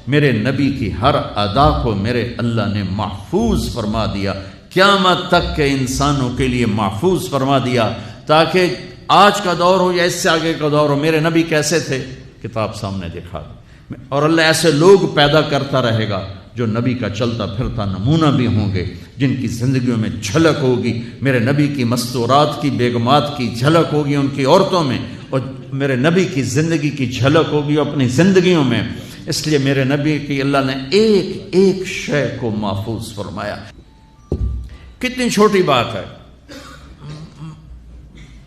میرے نبی کی ہر ادا کو میرے اللہ نے محفوظ فرما دیا، قیامت تک کے انسانوں کے لیے محفوظ فرما دیا، تاکہ آج کا دور ہو یا اس سے آگے کا دور ہو، میرے نبی کیسے تھے کتاب سامنے دکھا دی، اور اللہ ایسے لوگ پیدا کرتا رہے گا جو نبی کا چلتا پھرتا نمونہ بھی ہوں گے، جن کی زندگیوں میں جھلک ہوگی میرے نبی کی مستورات کی، بیگمات کی جھلک ہوگی ان کی عورتوں میں، اور میرے نبی کی زندگی کی جھلک ہوگی اپنی زندگیوں میں۔ اس لیے میرے نبی کی اللہ نے ایک ایک شے کو محفوظ فرمایا۔ کتنی چھوٹی بات ہے،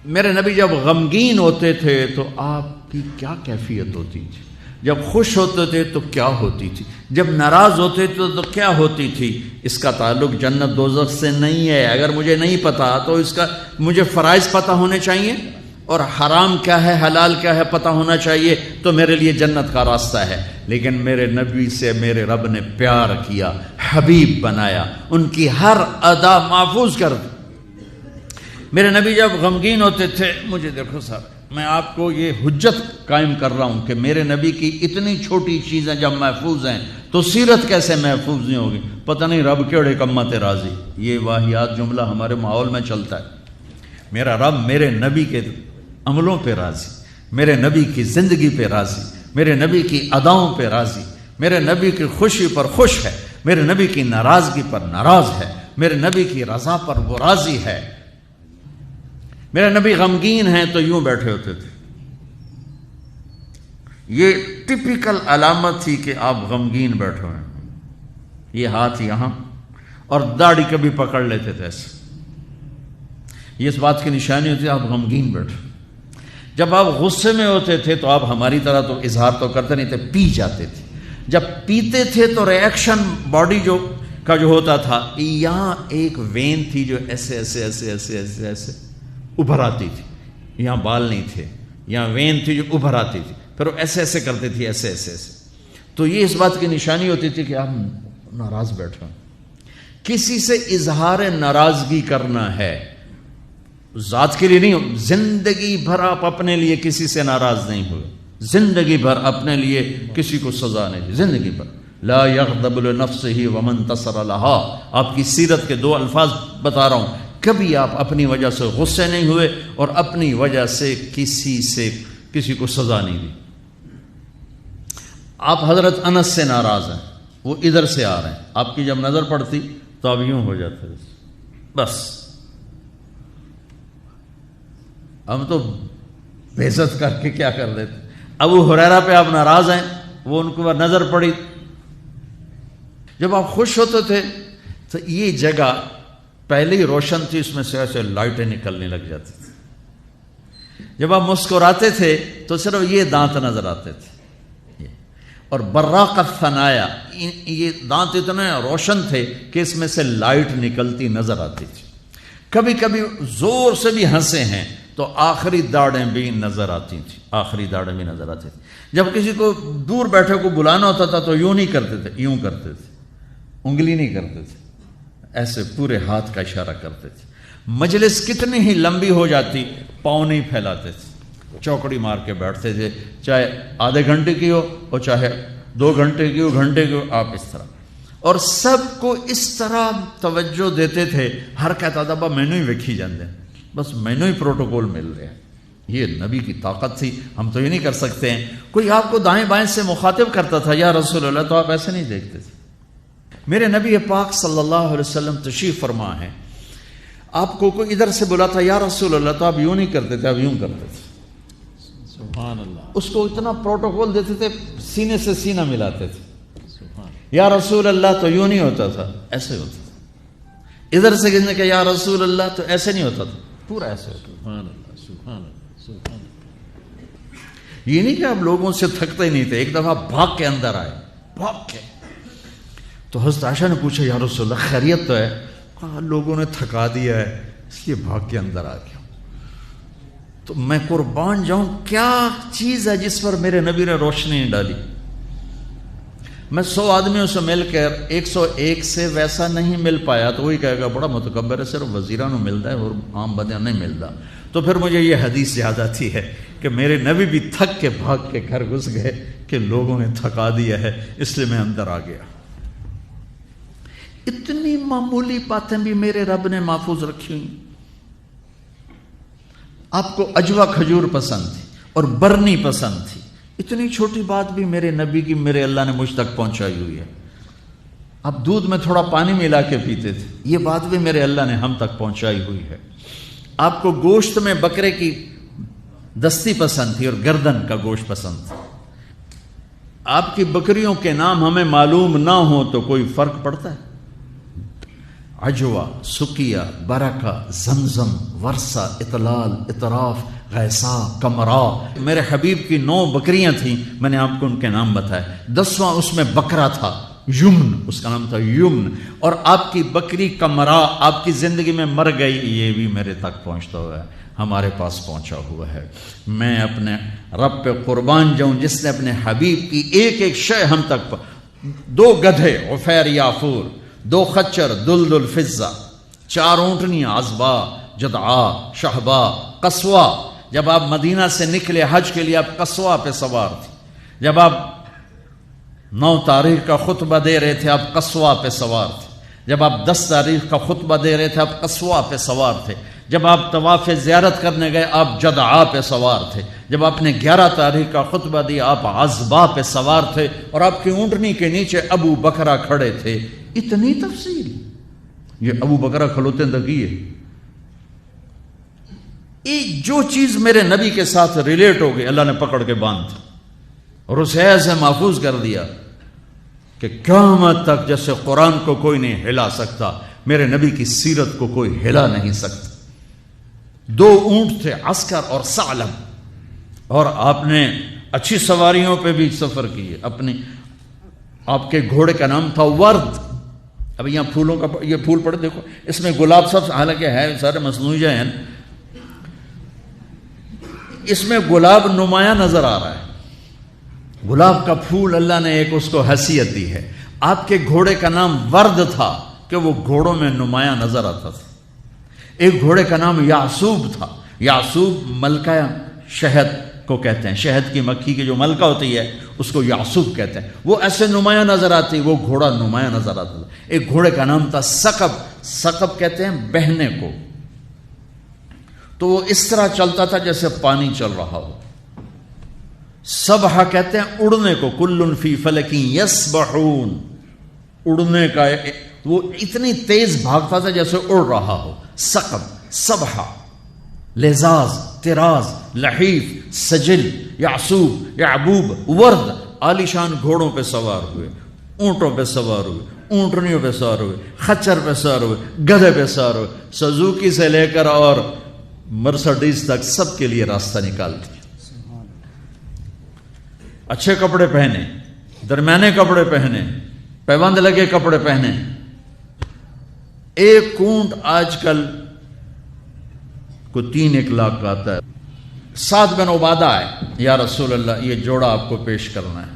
میرے نبی جب غمگین ہوتے تھے تو آپ کی کیا کیفیت ہوتی تھی، جب خوش ہوتے تھے تو کیا ہوتی تھی، جب ناراض ہوتے تھے تو کیا ہوتی تھی۔ اس کا تعلق جنت دوزخ سے نہیں ہے، اگر مجھے نہیں پتا تو اس کا مجھے فرائض پتہ ہونے چاہیے، اور حرام کیا ہے حلال کیا ہے پتہ ہونا چاہیے، تو میرے لیے جنت کا راستہ ہے۔ لیکن میرے نبی سے میرے رب نے پیار کیا، حبیب بنایا، ان کی ہر ادا محفوظ کر دی۔ میرے نبی جب غمگین ہوتے تھے، مجھے دیکھو صاحب، میں آپ کو یہ حجت قائم کر رہا ہوں کہ میرے نبی کی اتنی چھوٹی چیزیں جب محفوظ ہیں تو سیرت کیسے محفوظ نہیں ہوگی؟ پتہ نہیں رب کیڑے کمت راضی، یہ واہیات جملہ ہمارے ماحول میں چلتا ہے۔ میرا رب میرے نبی کے عملوں پہ راضی، میرے نبی کی زندگی پہ راضی، میرے نبی کی اداؤں پہ راضی، میرے نبی کی خوشی پر خوش ہے، میرے نبی کی ناراضگی پر ناراض ہے، میرے نبی کی رضا پر وہ راضی ہے۔ میرے نبی غمگین ہیں تو یوں بیٹھے ہوتے تھے، یہ ٹپیکل علامت تھی کہ آپ غمگین بیٹھے ہوئے ہیں، یہ ہاتھ یہاں، اور داڑھی کبھی پکڑ لیتے تھے ایسے، یہ اس بات کی نشانی ہوتی ہے آپ غمگین بیٹھے۔ جب آپ غصے میں ہوتے تھے تو آپ ہماری طرح تو اظہار تو کرتے نہیں تھے، پی جاتے تھے، جب پیتے تھے تو ریئیکشن باڈی کا جو ہوتا تھا، یہاں ایک وین تھی جو ایسے ایسے ایسے ایسے ایسے ایسے ابھر آتی تھی، یہاں بال نہیں تھے، یہاں وین تھی جو ابھر آتی تھی، پھر وہ ایسے ایسے کرتے تھے، ایسے ایسے ایسے، تو یہ اس بات کی نشانی ہوتی تھی کہ آپ ناراض بیٹھے ہیں۔ کسی سے اظہار ناراضگی کرنا ہے، ذات کے لیے نہیں، زندگی بھر آپ اپنے لیے کسی سے ناراض نہیں ہوئے، زندگی بھر اپنے لیے کسی کو سزا نہیں دی، زندگی بھر لا یغضب لنفسہ ومن تصر لہا۔ آپ کی سیرت کے دو الفاظ بتا رہا ہوں، کبھی آپ اپنی وجہ سے غصے نہیں ہوئے اور اپنی وجہ سے کسی کو سزا نہیں دی۔ آپ حضرت انس سے ناراض ہیں، وہ ادھر سے آ رہے ہیں، آپ کی جب نظر پڑتی تو آپ یوں ہو جاتے، بس ہم تو بے عزت کر کے کیا کر دیتے۔ ابو ہریرہ پہ آپ ناراض ہیں، وہ ان کو نظر پڑی، جب آپ خوش ہوتے تھے تو یہ جگہ پہلے ہی روشن تھی، اس میں سے ایسے لائٹیں نکلنے لگ جاتی تھی۔ جب آپ مسکراتے تھے تو صرف یہ دانت نظر آتے تھے، اور براقت ثنایا، یہ دانت اتنے روشن تھے کہ اس میں سے لائٹ نکلتی نظر آتی تھی۔ کبھی کبھی زور سے بھی ہنسے ہیں تو آخری داڑیں بھی نظر آتی تھیں، آخری داڑیں بھی نظر آتی تھیں۔ جب کسی کو دور بیٹھے کو بلانا ہوتا تھا تو یوں نہیں کرتے تھے، یوں کرتے تھے، انگلی نہیں کرتے تھے، ایسے پورے ہاتھ کا اشارہ کرتے تھے۔ مجلس کتنی ہی لمبی ہو جاتی، پاؤں نہیں پھیلاتے تھے، چوکڑی مار کے بیٹھتے تھے، چاہے آدھے گھنٹے کی ہو اور چاہے 2 گھنٹے کی ہو، گھنٹے کی ہو، آپ اس طرح، اور سب کو اس طرح توجہ دیتے تھے۔ ہر کہتا تھا با مینوں ہی ویکھی جاندے، بس مینوں ہی پروٹوکول مل رہے ہیں۔ یہ نبی کی طاقت تھی، ہم تو یہ نہیں کر سکتے ہیں۔ کوئی آپ کو دائیں بائیں سے مخاطب کرتا تھا یا رسول اللہ، تو آپ ایسے نہیں دیکھتے تھے۔ میرے نبی پاک صلی اللہ علیہ وسلم تشریف فرما ہے، آپ کو کوئی ادھر سے بلاتا یا رسول اللہ، تو آپ یوں نہیں کرتے تھے، آپ یوں کرتے تھے۔ سبحان اللہ۔ اس کو اتنا پروٹوکول دیتے تھے، سینے سے سینہ ملاتے تھے۔ یا رسول اللہ تو یوں نہیں ہوتا تھا، ایسے ہوتا تھا۔ ادھر سے کسی نے کہا یا رسول اللہ تو ایسے نہیں ہوتا تھا، پورا ایسے ہوتا تھا۔ سبحان اللہ، سبحان اللہ، سبحان اللہ۔ یہ نہیں کہ آپ لوگوں سے تھکتے ہی نہیں تھے، ایک دفعہ بھاگ کے اندر آئے، بھاگ کے، تو حضرت عائشہ نے پوچھا یا رسول اللہ خیریت تو ہے؟ کہا لوگوں نے تھکا دیا ہے اس لیے بھاگ کے اندر آ گیا۔ تو میں قربان جاؤں، کیا چیز ہے جس پر میرے نبی نے روشنی ڈالی؟ میں 100 آدمیوں سے مل کر 101 سے ویسا نہیں مل پایا تو وہی کہے گا بڑا متکبر ہے، صرف وزیران کو ملتا ہے اور عام بندیاں نہیں ملتا۔ تو پھر مجھے یہ حدیث یاد آتی ہے کہ میرے نبی بھی تھک کے بھاگ کے گھر گھس گئے کہ لوگوں نے تھکا دیا ہے اس لیے میں اندر آ گیا. اتنی معمولی باتیں بھی میرے رب نے محفوظ رکھی ہوئی. آپ کو اجوا کھجور پسند تھی اور برنی پسند تھی، اتنی چھوٹی بات بھی میرے نبی کی میرے اللہ نے مجھ تک پہنچائی ہوئی ہے. آپ دودھ میں تھوڑا پانی ملا کے پیتے تھے، یہ بات بھی میرے اللہ نے ہم تک پہنچائی ہوئی ہے. آپ کو گوشت میں بکرے کی دستی پسند تھی اور گردن کا گوشت پسند تھا. آپ کی بکریوں کے نام ہمیں معلوم نہ ہو تو کوئی فرق پڑتا ہے؟ عجوا، سکیہ، برکہ، زمزم، ورثہ، اطلال، اطراف، غیسا، کمرا. میرے حبیب کی 9 بکریاں تھیں، میں نے آپ کو ان کے نام بتائے. 10واں اس میں بکرا تھا، یمن، اس کا نام تھا یمن. اور آپ کی بکری کمرا آپ کی زندگی میں مر گئی، یہ بھی میرے تک پہنچتا ہوا ہے، ہمارے پاس پہنچا ہوا ہے. میں اپنے رب پہ قربان جاؤں جس نے اپنے حبیب کی ایک ایک شے ہم تک 2 گدھے عفیر یافور، 2 خچر دلدل فضہ، 4 اونٹنیاں عزبا، جدعا، شہبا، قصوا. جب آپ مدینہ سے نکلے حج کے لیے آپ قصوا پہ سوار تھے. جب آپ 9 تاریخ کا خطبہ دے رہے تھے آپ قصوا پہ سوار تھے. جب آپ 10 تاریخ کا خطبہ دے رہے تھے آپ قصوا پہ سوار تھے. جب آپ طواف زیارت کرنے گئے آپ جدعا پہ سوار تھے. جب آپ نے 11 تاریخ کا خطبہ دیا آپ عزبا پہ سوار تھے اور آپ کی اونٹنی کے نیچے ابو بکرہ کھڑے تھے. اتنی تفصیل یہ ابو بکرہ کھلوتے تک ہے. جو چیز میرے نبی کے ساتھ ریلیٹ ہو گئی اللہ نے پکڑ کے باندھ اور اسے ایسے محفوظ کر دیا کہ قیامت تک جیسے قرآن کو کوئی نہیں ہلا سکتا میرے نبی کی سیرت کو کوئی ہلا نہیں سکتا. 2 اونٹ تھے عسکر اور ثعلب، اور آپ نے اچھی سواریوں پہ بھی سفر کیے. آپ کے گھوڑے کا نام تھا ورد. اب یہاں پھولوں کا یہ پھول پڑے دیکھو، اس میں گلاب سب حالانکہ ہے سارے مصنوعی ہیں، اس میں گلاب نمایاں نظر آ رہا ہے. گلاب کا پھول اللہ نے ایک اس کو حیثیت دی ہے. آپ کے گھوڑے کا نام ورد تھا کہ وہ گھوڑوں میں نمایاں نظر آتا تھا. ایک گھوڑے کا نام یعصوب تھا. یعصوب ملکہ شہد کو کہتے ہیں، شہد کی مکھی کی جو ملکہ ہوتی ہے اس کو یعصوب کہتے ہیں. وہ ایسے نمایاں نظر آتی، وہ گھوڑا نمایاں نظر آتا تھا. ایک گھوڑے کا نام تھا ثقب. ثقب کہتے ہیں بہنے کو. تو وہ اس طرح چلتا تھا جیسے پانی چل رہا ہو. سبحہ کہتے ہیں اڑنے کو. کل فی فلک یسبحون، اڑنے کا. وہ اتنی تیز بھاگتا تھا جیسے اڑ رہا ہو. ثقب، سبحہ، لزاز، تراز، لحیف، سجل، یعصوب، یعبوب، ورد. عالیشان گھوڑوں پہ سوار ہوئے، اونٹوں پہ سوار ہوئے، اونٹنیوں پہ سوار ہوئے، خچر پہ سوار ہوئے، گدھے پہ سوار ہوئے. سزوکی سے لے کر اور مرسڈیز تک سب کے لیے راستہ نکالتی. اچھے کپڑے پہنے، درمیانے کپڑے پہنے، پیبند لگے کپڑے پہنے. ایک اونٹ آج کل کو 3-1 لاکھ کا آتا ہے. سعد بن عبادہ آئے، یا رسول اللہ یہ جوڑا آپ کو پیش کرنا ہے.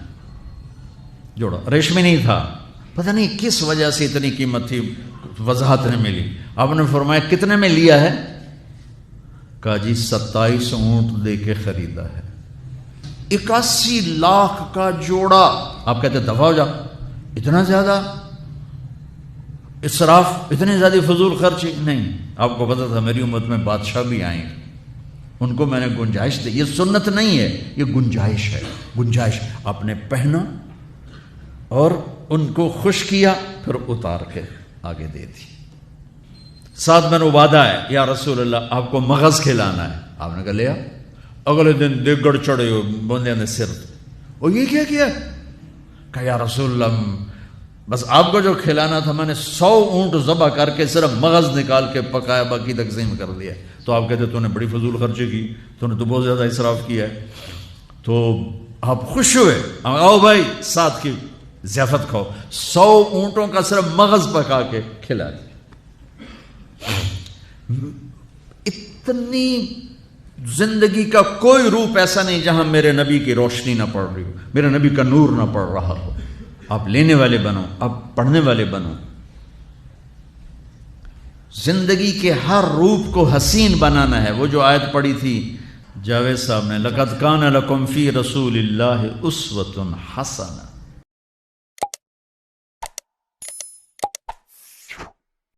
جوڑا ریشمی نہیں تھا، پتہ نہیں کس وجہ سے اتنی قیمت تھی، وضاحت نہیں ملی. آپ نے فرمایا کتنے میں لیا ہے؟ کہا جی 27 اونٹ دے کے خریدا ہے. 81 لاکھ کا جوڑا. آپ کہتے دفع ہو جا، اتنا زیادہ اسراف، اتنی زیادہ فضول خرچی نہیں. آپ کو پتا تھا میری امت میں بادشاہ بھی آئیں، ان کو میں نے گنجائش دی. یہ سنت نہیں ہے، یہ گنجائش ہے. گنجائش آپ نے پہنا اور ان کو خوش کیا، پھر اتار کے آگے دے دی. سعد بن عبادہ ہے، یا رسول اللہ آپ کو مغز کھلانا ہے. آپ نے کہا لیا. اگلے دن دیگڑ چڑھے ہو بندے نے سر. اور یہ کیا کیا؟ کہا یا رسول اللہ بس آپ کو جو کھلانا تھا میں نے 100 اونٹ ذبح کر کے صرف مغز نکال کے پکایا، باقی تقسیم کر دیا. تو آپ کہتے تو نے بڑی فضول خرچی کی، تو نے تو بہت زیادہ اسراف کیا ہے. تو آپ خوش ہوئے، آؤ بھائی ساتھ کی ضیافت کھاؤ. 100 اونٹوں کا صرف مغز پکا کے کھلا دیا. اتنی زندگی کا کوئی روپ ایسا نہیں جہاں میرے نبی کی روشنی نہ پڑ رہی ہو، میرے نبی کا نور نہ پڑ رہا ہو. آپ لینے والے بنو، آپ پڑھنے والے بنو. زندگی کے ہر روپ کو حسین بنانا ہے. وہ جو آیت پڑھی تھی جاوید صاحب نے لقد کان لکم فی رسول اللہ اسوۃ حسنہ